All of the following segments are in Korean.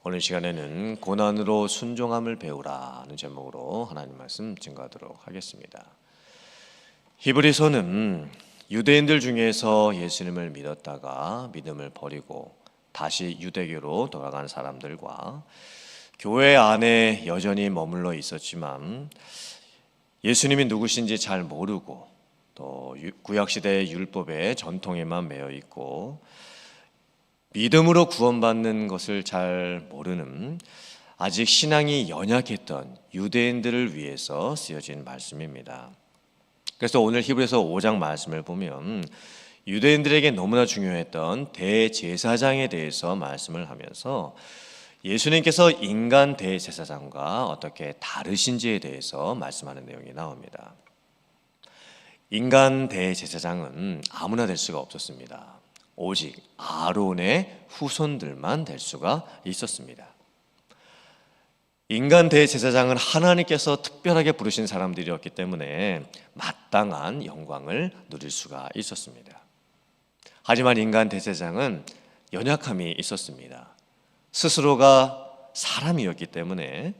오늘 시간에는 고난으로 순종함을 배우라는 제목으로 하나님 말씀 증거하도록 하겠습니다. 히브리서는 유대인들 중에서 예수님을 믿었다가 믿음을 버리고 다시 유대교로 돌아간 사람들과 교회 안에 여전히 머물러 있었지만 예수님이 누구신지 잘 모르고 또 구약시대의 율법의 전통에만 매여 있고 믿음으로 구원받는 것을 잘 모르는 아직 신앙이 연약했던 유대인들을 위해서 쓰여진 말씀입니다. 그래서 오늘 히브리서 5장 말씀을 보면 유대인들에게 너무나 중요했던 대제사장에 대해서 말씀을 하면서 예수님께서 인간 대제사장과 어떻게 다르신지에 대해서 말씀하는 내용이 나옵니다. 인간 대제사장은 아무나 될 수가 없었습니다. 오직 아론의 후손들만 될 수가 있었습니다. 인간 대제사장은 하나님께서 특별하게 부르신 사람들이었기 때문에 마땅한 영광을 누릴 수가 있었습니다. 하지만 인간 대제사장은 연약함이 있었습니다. 스스로가 사람이었기 때문에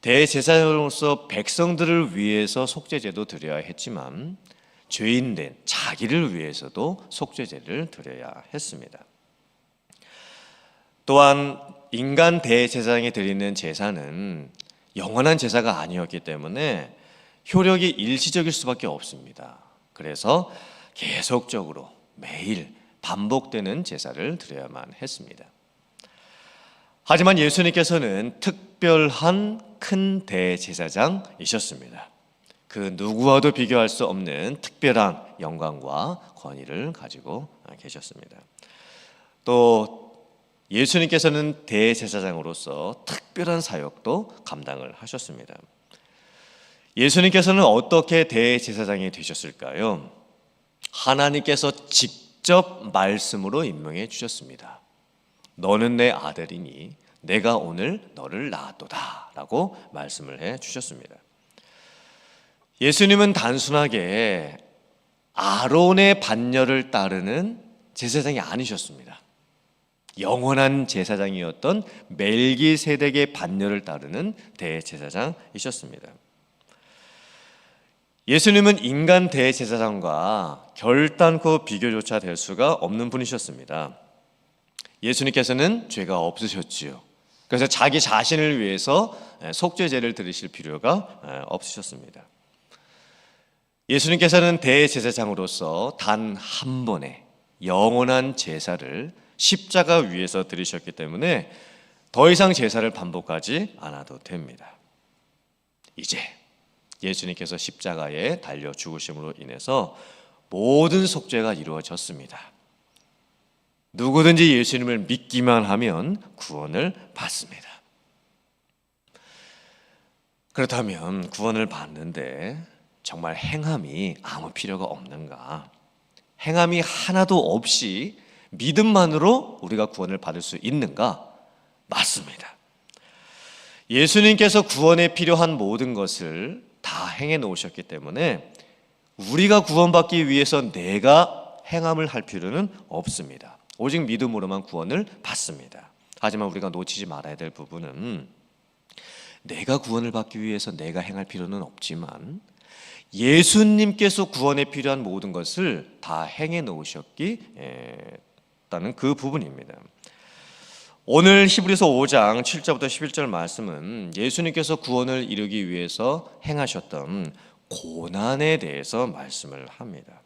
대제사장으로서 백성들을 위해서 속죄제도 드려야 했지만 죄인된 자기를 위해서도 속죄제를 드려야 했습니다. 또한 인간 대제사장이 드리는 제사는 영원한 제사가 아니었기 때문에 효력이 일시적일 수밖에 없습니다. 그래서 계속적으로 매일 반복되는 제사를 드려야만 했습니다. 하지만 예수님께서는 특별한 큰 대제사장이셨습니다. 그 누구와도 비교할 수 없는 특별한 영광과 권위를 가지고 계셨습니다. 또 예수님께서는 대제사장으로서 특별한 사역도 감당을 하셨습니다. 예수님께서는 어떻게 대제사장이 되셨을까요? 하나님께서 직접 말씀으로 임명해 주셨습니다. 너는 내 아들이니 내가 오늘 너를 낳았도다 라고 말씀을 해 주셨습니다. 예수님은 단순하게 아론의 반열을 따르는 제사장이 아니셨습니다. 영원한 제사장이었던 멜기세덱의 반열을 따르는 대제사장이셨습니다. 예수님은 인간 대제사장과 결단코 비교조차 될 수가 없는 분이셨습니다. 예수님께서는 죄가 없으셨지요. 그래서 자기 자신을 위해서 속죄제를 드리실 필요가 없으셨습니다. 예수님께서는 대제사장으로서 단 한 번의 영원한 제사를 십자가 위에서 드리셨기 때문에 더 이상 제사를 반복하지 않아도 됩니다. 이제 예수님께서 십자가에 달려 죽으심으로 인해서 모든 속죄가 이루어졌습니다. 누구든지 예수님을 믿기만 하면 구원을 받습니다. 그렇다면 구원을 받는데 정말 행함이 아무 필요가 없는가? 행함이 하나도 없이 믿음만으로 우리가 구원을 받을 수 있는가? 맞습니다. 예수님께서 구원에 필요한 모든 것을 다 행해 놓으셨기 때문에 우리가 구원받기 위해서 내가 행함을 할 필요는 없습니다. 오직 믿음으로만 구원을 받습니다. 하지만 우리가 놓치지 말아야 될 부분은 내가 구원을 받기 위해서 내가 행할 필요는 없지만 예수님께서 구원에 필요한 모든 것을 다 행해 놓으셨다는 그 부분입니다. 오늘 히브리서 5장 7절부터 11절 말씀은 예수님께서 구원을 이루기 위해서 행하셨던 고난에 대해서 말씀을 합니다.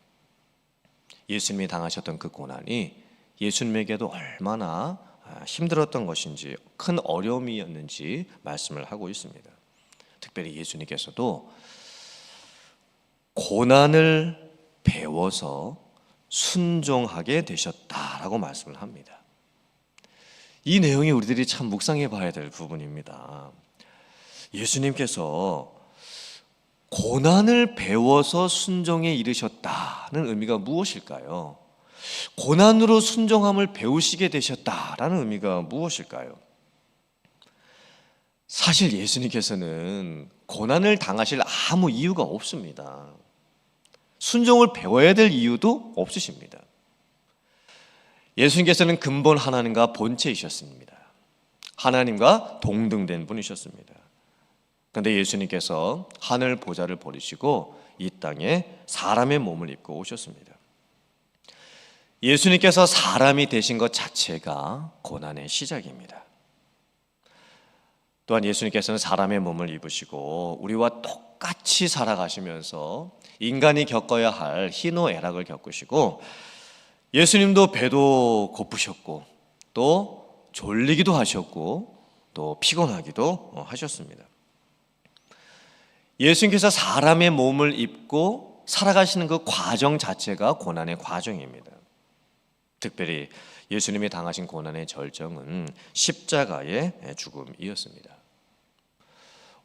예수님이 당하셨던 그 고난이 예수님에게도 얼마나 힘들었던 것인지 큰 어려움이었는지 말씀을 하고 있습니다. 특별히 예수님께서도 고난을 배워서 순종하게 되셨다라고 말씀을 합니다. 이 내용이 우리들이 참 묵상해 봐야 될 부분입니다. 예수님께서 고난을 배워서 순종에 이르셨다는 의미가 무엇일까요? 고난으로 순종함을 배우시게 되셨다라는 의미가 무엇일까요? 사실 예수님께서는 고난을 당하실 아무 이유가 없습니다. 순종을 배워야 될 이유도 없으십니다. 예수님께서는 근본 하나님과 본체이셨습니다. 하나님과 동등된 분이셨습니다. 그런데 예수님께서 하늘 보좌를 버리시고 이 땅에 사람의 몸을 입고 오셨습니다. 예수님께서 사람이 되신 것 자체가 고난의 시작입니다. 또한 예수님께서는 사람의 몸을 입으시고 우리와 똑같이 살아가시면서 인간이 겪어야 할 희노애락을 겪으시고, 예수님도 배도 고프셨고 또 졸리기도 하셨고 또 피곤하기도 하셨습니다. 예수님께서 사람의 몸을 입고 살아가시는 그 과정 자체가 고난의 과정입니다. 특별히 예수님이 당하신 고난의 절정은 십자가의 죽음이었습니다.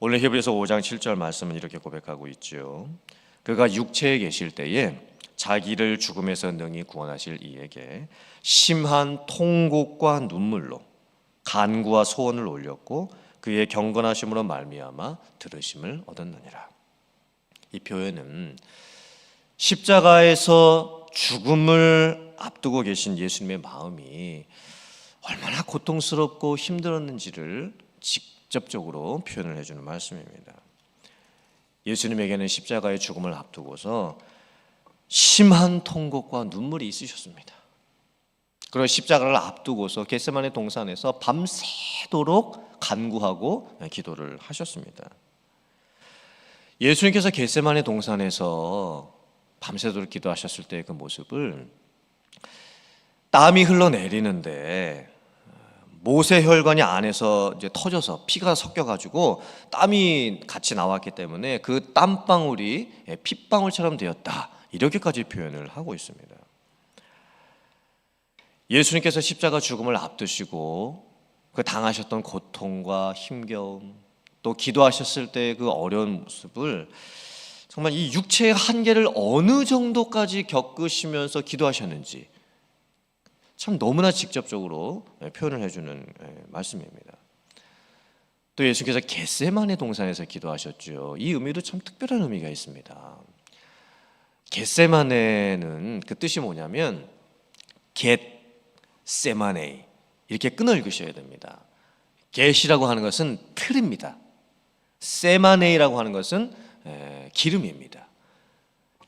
오늘 히브리서 5장 7절 말씀은 이렇게 고백하고 있죠. 그가 육체에 계실 때에 자기를 죽음에서 능히 구원하실 이에게 심한 통곡과 눈물로 간구와 소원을 올렸고 그의 경건하심으로 말미암아 들으심을 얻었느니라. 이 표현은 십자가에서 죽음을 앞두고 계신 예수님의 마음이 얼마나 고통스럽고 힘들었는지를 직접적으로 표현을 해주는 말씀입니다. 예수님에게는 십자가의 죽음을 앞두고서 심한 통곡과 눈물이 있으셨습니다. 그리고 십자가를 앞두고서 겟세마네 동산에서 밤새도록 간구하고 기도를 하셨습니다. 예수님께서 겟세마네 동산에서 밤새도록 기도하셨을 때의 그 모습을 땀이 흘러내리는데 모세혈관이 안에서 이제 터져서 피가 섞여가지고 땀이 같이 나왔기 때문에 그 땀방울이 핏방울처럼 되었다, 이렇게까지 표현을 하고 있습니다. 예수님께서 십자가 죽음을 앞두시고 그 당하셨던 고통과 힘겨움, 또 기도하셨을 때 그 어려운 모습을 정말 이 육체의 한계를 어느 정도까지 겪으시면서 기도하셨는지 참 너무나 직접적으로 표현을 해주는 말씀입니다. 또 예수께서 겟세마네 동산에서 기도하셨죠. 이 의미도 참 특별한 의미가 있습니다. 겟세마네는 그 뜻이 뭐냐면 겟세마네, 이렇게 끊어 읽으셔야 됩니다. 겟이라고 하는 것은 틀입니다. 세마네이라고 하는 것은 기름입니다.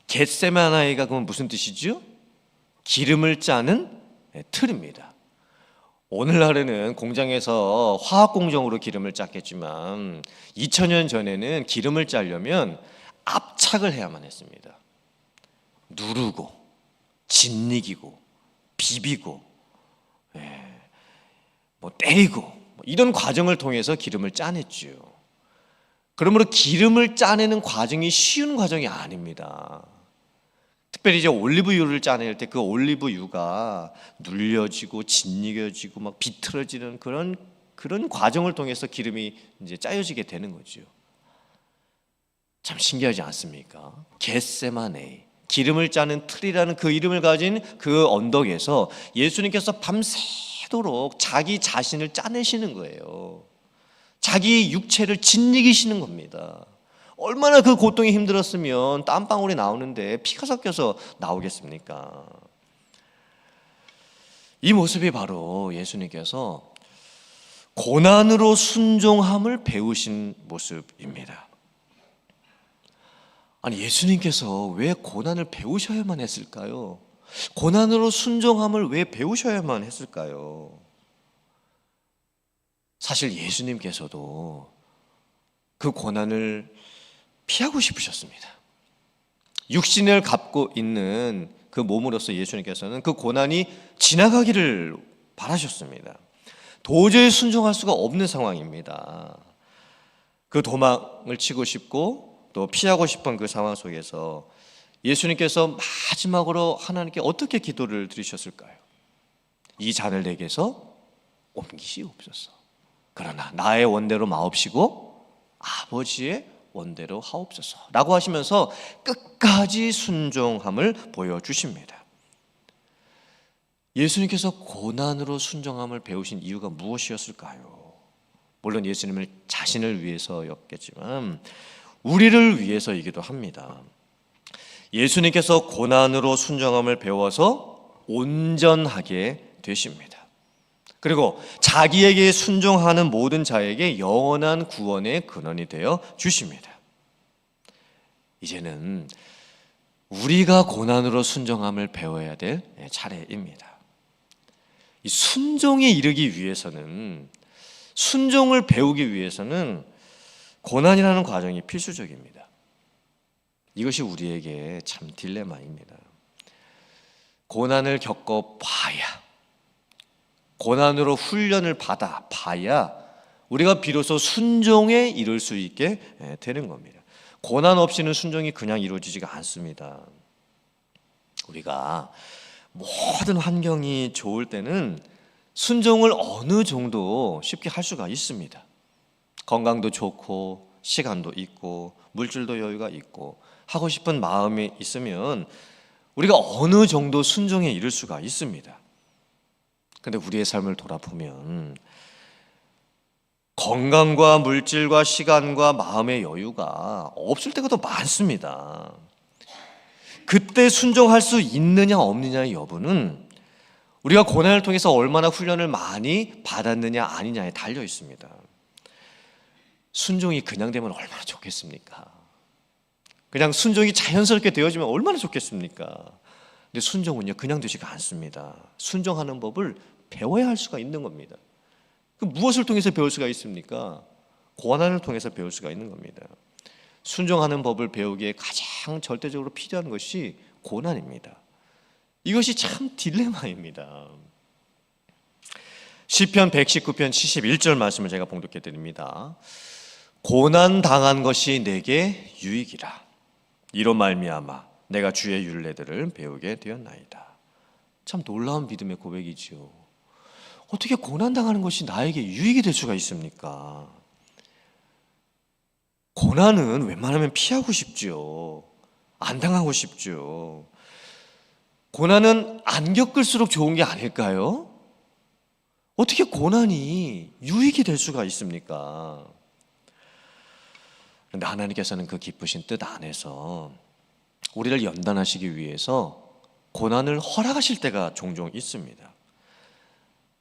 겟세마네가 그건 무슨 뜻이죠? 기름을 짜는 틀입니다. 오늘날에는 공장에서 화학공정으로 기름을 짰겠지만 2000년 전에는 기름을 짜려면 압착을 해야만 했습니다. 누르고 짓이기고 비비고 때리고 이런 과정을 통해서 기름을 짜냈죠. 그러므로 기름을 짜내는 과정이 쉬운 과정이 아닙니다. 특별히 이제 올리브유를 짜낼 때 그 올리브유가 눌려지고 짓이겨지고 막 비틀어지는 그런 과정을 통해서 기름이 이제 짜여지게 되는 거죠. 참 신기하지 않습니까? 겟세마네, 기름을 짜는 틀이라는 그 이름을 가진 그 언덕에서 예수님께서 밤새도록 자기 자신을 짜내시는 거예요. 자기 육체를 짓이기시는 겁니다. 얼마나 그 고통이 힘들었으면 땀방울이 나오는데 피가 섞여서 나오겠습니까? 이 모습이 바로 예수님께서 고난으로 순종함을 배우신 모습입니다. 아니, 예수님께서 왜 고난을 배우셔야만 했을까요? 고난으로 순종함을 왜 배우셔야만 했을까요? 사실 예수님께서도 그 고난을 피하고 싶으셨습니다. 육신을 갖고 있는 그 몸으로서 예수님께서는 그 고난이 지나가기를 바라셨습니다. 도저히 순종할 수가 없는 상황입니다. 그 도망을 치고 싶고 또 피하고 싶은 그 상황 속에서 예수님께서 마지막으로 하나님께 어떻게 기도를 드리셨을까요? 이 잔을 내게서 옮기시옵소서. 그러나 나의 원대로 마옵시고 아버지의 원대로 하옵소서 라고 하시면서 끝까지 순종함을 보여주십니다. 예수님께서 고난으로 순종함을 배우신 이유가 무엇이었을까요? 물론 예수님을 자신을 위해서였겠지만 우리를 위해서이기도 합니다. 예수님께서 고난으로 순종함을 배워서 온전하게 되십니다. 그리고 자기에게 순종하는 모든 자에게 영원한 구원의 근원이 되어 주십니다. 이제는 우리가 고난으로 순종함을 배워야 될 차례입니다. 이 순종에 이르기 위해서는, 순종을 배우기 위해서는 고난이라는 과정이 필수적입니다. 이것이 우리에게 참 딜레마입니다. 고난을 겪어봐야, 고난으로 훈련을 받아봐야 우리가 비로소 순종에 이룰 수 있게 되는 겁니다. 고난 없이는 순종이 그냥 이루어지지가 않습니다. 우리가 모든 환경이 좋을 때는 순종을 어느 정도 쉽게 할 수가 있습니다. 건강도 좋고 시간도 있고 물질도 여유가 있고 하고 싶은 마음이 있으면 우리가 어느 정도 순종에 이를 수가 있습니다. 근데 우리의 삶을 돌아보면 건강과 물질과 시간과 마음의 여유가 없을 때가 더 많습니다. 그때 순종할 수 있느냐 없느냐의 여부는 우리가 고난을 통해서 얼마나 훈련을 많이 받았느냐 아니냐에 달려 있습니다. 순종이 그냥 되면 얼마나 좋겠습니까? 그냥 순종이 자연스럽게 되어지면 얼마나 좋겠습니까? 근데 순종은요 그냥 되지가 않습니다. 순종하는 법을 배워야 할 수가 있는 겁니다. 그 무엇을 통해서 배울 수가 있습니까? 고난을 통해서 배울 수가 있는 겁니다. 순종하는 법을 배우기에 가장 절대적으로 필요한 것이 고난입니다. 이것이 참 딜레마입니다. 시편 119편 71절 말씀을 제가 봉독해 드립니다. 고난 당한 것이 내게 유익이라. 이로 말미암아 내가 주의 율례들을 배우게 되었나이다. 참 놀라운 믿음의 고백이지요. 어떻게 고난 당하는 것이 나에게 유익이 될 수가 있습니까? 고난은 웬만하면 피하고 싶죠. 안 당하고 싶죠. 고난은 안 겪을수록 좋은 게 아닐까요? 어떻게 고난이 유익이 될 수가 있습니까? 그런데 하나님께서는 그 기쁘신 뜻 안에서 우리를 연단하시기 위해서 고난을 허락하실 때가 종종 있습니다.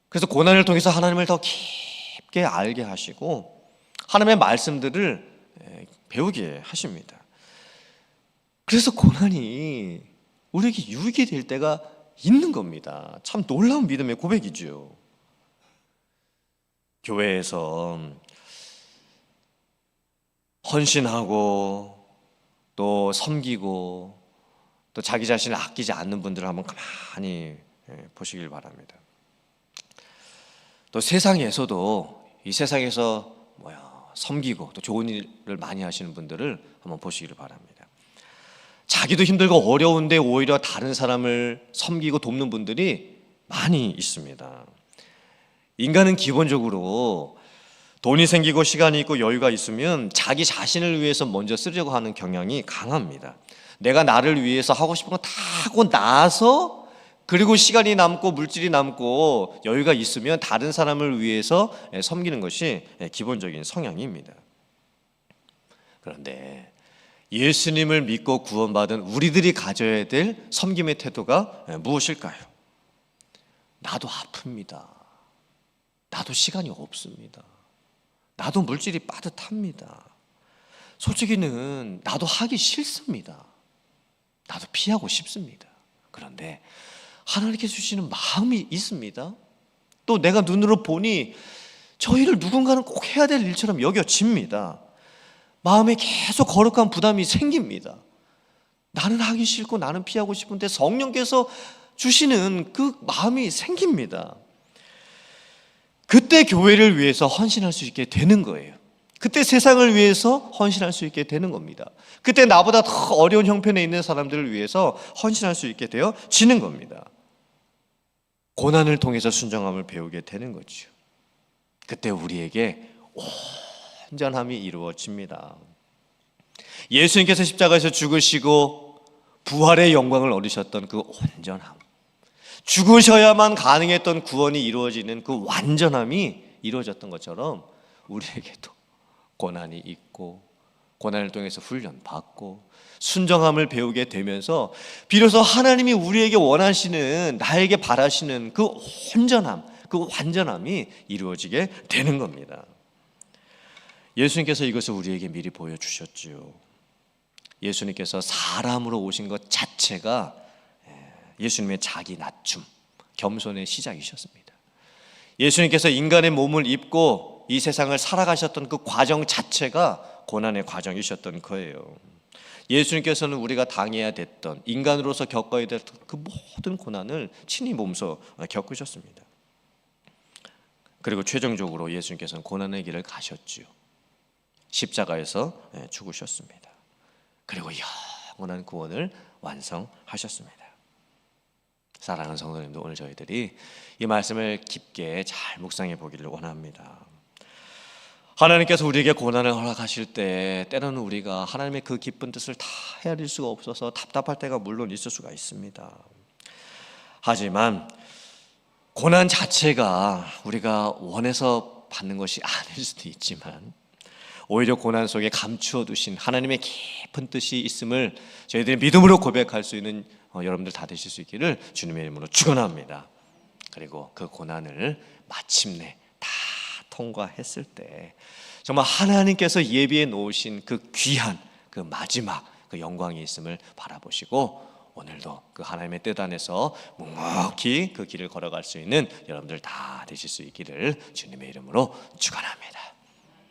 그래서 고난을 통해서 하나님을 더 깊게 알게 하시고 하나님의 말씀들을 배우게 하십니다. 그래서 고난이 우리에게 유익이 될 때가 있는 겁니다. 참 놀라운 믿음의 고백이죠. 교회에서 헌신하고 또 섬기고 또 자기 자신을 아끼지 않는 분들을 한번 가만히 보시길 바랍니다. 또 세상에서도 이 세상에서 섬기고 또 좋은 일을 많이 하시는 분들을 한번 보시기를 바랍니다. 자기도 힘들고 어려운데 오히려 다른 사람을 섬기고 돕는 분들이 많이 있습니다. 인간은 기본적으로 돈이 생기고 시간이 있고 여유가 있으면 자기 자신을 위해서 먼저 쓰려고 하는 경향이 강합니다. 내가 나를 위해서 하고 싶은 거 다 하고 나서 그리고 시간이 남고 물질이 남고 여유가 있으면 다른 사람을 위해서 섬기는 것이 기본적인 성향입니다. 그런데 예수님을 믿고 구원받은 우리들이 가져야 될 섬김의 태도가 무엇일까요? 나도 아픕니다. 나도 시간이 없습니다. 나도 물질이 빠듯합니다. 솔직히는 나도 하기 싫습니다. 나도 피하고 싶습니다. 그런데 하나님께서 주시는 마음이 있습니다. 또 내가 눈으로 보니 저 일을 누군가는 꼭 해야 될 일처럼 여겨집니다. 마음에 계속 거룩한 부담이 생깁니다. 나는 하기 싫고 나는 피하고 싶은데 성령께서 주시는 그 마음이 생깁니다. 그때 교회를 위해서 헌신할 수 있게 되는 거예요. 그때 세상을 위해서 헌신할 수 있게 되는 겁니다. 그때 나보다 더 어려운 형편에 있는 사람들을 위해서 헌신할 수 있게 되어지는 겁니다. 고난을 통해서 순종함을 배우게 되는 거죠. 그때 우리에게 온전함이 이루어집니다. 예수님께서 십자가에서 죽으시고 부활의 영광을 얻으셨던 그 온전함, 죽으셔야만 가능했던 구원이 이루어지는 그 완전함이 이루어졌던 것처럼 우리에게도 고난이 있고 고난을 통해서 훈련받고 순정함을 배우게 되면서 비로소 하나님이 우리에게 원하시는, 나에게 바라시는 그 온전함, 그 완전함이 이루어지게 되는 겁니다. 예수님께서 이것을 우리에게 미리 보여주셨지요. 예수님께서 사람으로 오신 것 자체가 예수님의 자기 낮춤, 겸손의 시작이셨습니다. 예수님께서 인간의 몸을 입고 이 세상을 살아가셨던 그 과정 자체가 고난의 과정이셨던 거예요. 예수님께서는 우리가 당해야 됐던, 인간으로서 겪어야 될 그 모든 고난을 친히 몸소 겪으셨습니다. 그리고 최종적으로 예수님께서는 고난의 길을 가셨지요. 십자가에서 죽으셨습니다. 그리고 영원한 구원을 완성하셨습니다. 사랑하는 성도님들, 오늘 저희들이 이 말씀을 깊게 잘 묵상해 보기를 원합니다. 하나님께서 우리에게 고난을 허락하실 때 때로는 우리가 하나님의 그 기쁜 뜻을 다 헤아릴 수가 없어서 답답할 때가 물론 있을 수가 있습니다. 하지만 고난 자체가 우리가 원해서 받는 것이 아닐 수도 있지만 오히려 고난 속에 감추어 두신 하나님의 깊은 뜻이 있음을 저희들이 믿음으로 고백할 수 있는 여러분들 다 되실 수 있기를 주님의 이름으로 축원합니다. 그리고 그 고난을 마침내 다 통과했을 때 정말 하나님께서 예비해 놓으신 그 귀한 그 마지막 그 영광이 있음을 바라보시고 오늘도 그 하나님의 뜻 안에서 묵묵히 그 길을 걸어갈 수 있는 여러분들 다 되실 수 있기를 주님의 이름으로 축원합니다.